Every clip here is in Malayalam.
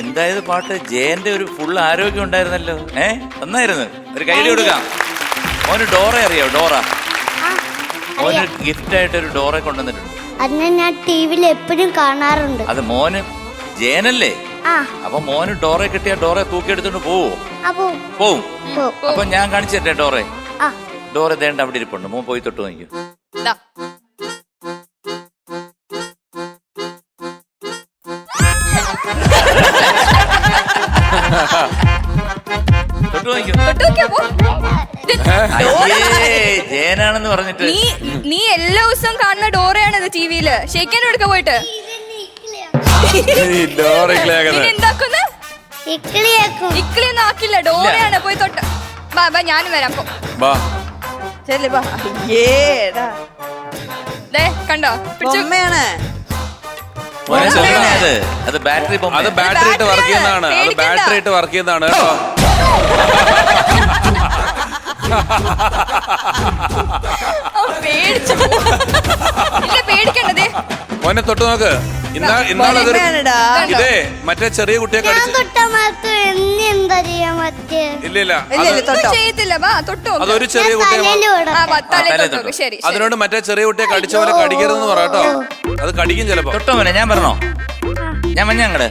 എന്തായത് പാട്ട്? ജയന്റെ ഒരു ഫുൾ ആരോഗ്യം ഉണ്ടായിരുന്നല്ലോ. നന്നായിരുന്നു. ഒരു കൈഡി കൊടുക്കാം. മോന് ഡോറ അറിയോ? ഡോറ മോന് ഗിഫ്റ്റ് ആയിട്ട് ഒരു ഡോറ കൊണ്ടുവന്നിട്ടുണ്ട്. അതിനെ ഞാൻ ടിവിയിൽ എപ്പോഴും കാണാറുണ്ട്. അത് മോന് ജയനല്ലേ? അപ്പൊ മോന് ഡോറെ കിട്ടിയ ഡോറെ തൂക്കിയെടുത്തോണ്ട് പോവോ? പോവും. അപ്പൊ ഞാൻ കാണിച്ചു തരട്ടെ ഡോറെ. ഡോറ ദേണ്ട അവിടെ ഇരിപ്പുണ്ട്. മോൻ പോയി തൊട്ട് നോക്കൂ. ജയനാണെന്ന് പറഞ്ഞിട്ട് നീ എല്ലാ ദിവസവും കാണുന്ന ഡോറയാണിത് ടിവിയില്. ഷെയ്ക്കാൻ എടുക്ക പോയിട്ട് ഇക്ലിയൊന്നും ആക്കില്ല. ഡോറയാണ്. പോയി തൊട്ട് ബാ ഞാനും വരാം. കണ്ടോ? അത് ബാറ്ററി ഇട്ട് വർക്ക് ചെയ്യുന്നതാണ്. അത് ബാറ്ററി ഇട്ട് വർക്ക് ചെയ്യുന്നതാണ് കേട്ടോ. പേടിക്കണ്ടേ? മോനെ തൊട്ട് നോക്ക്. ഇതേ മറ്റേ ചെറിയ കുട്ടിയെ അതൊരു ചെറിയ കുട്ടിയെ അതിനോട് മറ്റേ ചെറിയ കുട്ടിയെ കടിച്ച പോലെ കടിക്കരുതെന്ന് പറയാട്ടോ. അത് കടിക്കും ചിലപ്പോ. തൊട്ടോ മോനെ? ഞാൻ പറഞ്ഞോ? ഞാൻ മഞ്ഞങ്ങട്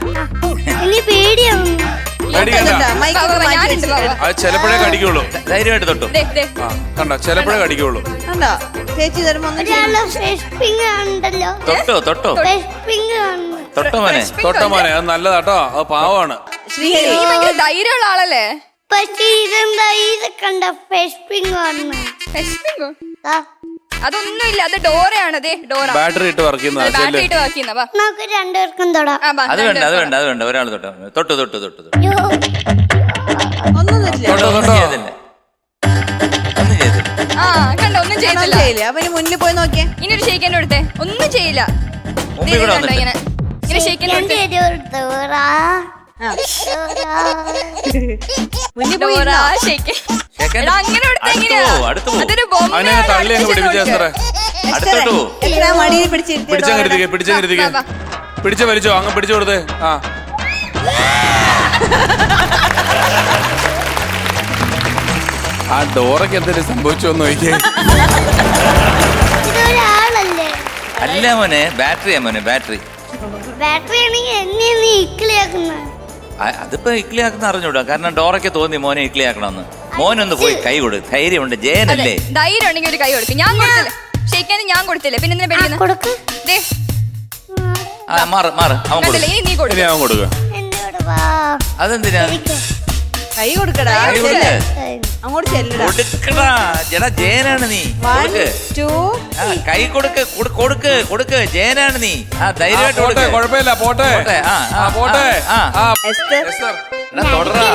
അത് ചിലപ്പോഴേ കടിക്കുള്ളൂ. ധൈര്യമായിട്ട് തൊട്ടു. കണ്ടോ? ചിലപ്പോഴേ കടിക്കുള്ളൂ. തൊട്ടോ മോനെ. അത് നല്ലതാട്ടോ. അത് പാവമാണ്. ധൈര്യമുള്ള ആളല്ലേ? അതൊന്നുമില്ല. അത് ഡോറയാണ്. ബാറ്ററി ഇട്ട് വർക്ക് ചെയ്യുന്ന. രണ്ടുപേർക്കും അത് വേണ്ട. ഒരാൾ തൊട്ടു. കണ്ടോ? ഒന്നും ചെയ്തില്ല. അവന് മുന്നിൽ പോയി നോക്കിയേ. ഇനി ഒരു ഷെയ്ക്കാൻ എടുത്തേ. ഒന്നും ചെയ്യില്ല. ഇങ്ങനെ ഷെയ്ക്കാൻ പിടിച്ചു വലിച്ചോ. അങ്ങ് പിടിച്ചു കൊടുത്തേ. ആ ഡോറയ്ക്ക് എന്തെങ്കിലും സംഭവിച്ചോന്ന് നോക്കിയേ. അല്ല മോനെ, ബാറ്ററിയാ മോനെ. ബാറ്ററി അതിപ്പോ ഇക്ലിയാക്കുന്ന അറിഞ്ഞൂടാ. കാരണം ഡോറയ്ക്ക് തോന്നി മോനെ ഇക്ലിയാക്കണമെന്ന്. മോനൊന്ന് പോയി കൈ കൊടു. ധൈര്യമുണ്ട്. ജയനല്ലേ? ധൈര്യം ഉണ്ടെങ്കിൽ ഒരു കൈ കൊടുക്കും. ഞാൻ കൊടുത്തില്ല. ഷെയ്ക്കാനും ഞാൻ കൊടുത്തില്ലേ. പിന്നെ എന്തിനാ പേടിക്കുന്നത്? അവൻ കൊടുക്കുക. അതെന്തിനാ? കൈ കൊടുക്കടാ. അങ്ങോട്ട് കൊടുക്കടാ. ചേട്ടാ ജയനാണ് നീ. കൈ കൊടുക്ക്. ജയനാണ് നീ. ധൈര്യമായിട്ട് കുഴപ്പമില്ല. പോട്ടെ. തുടരാ.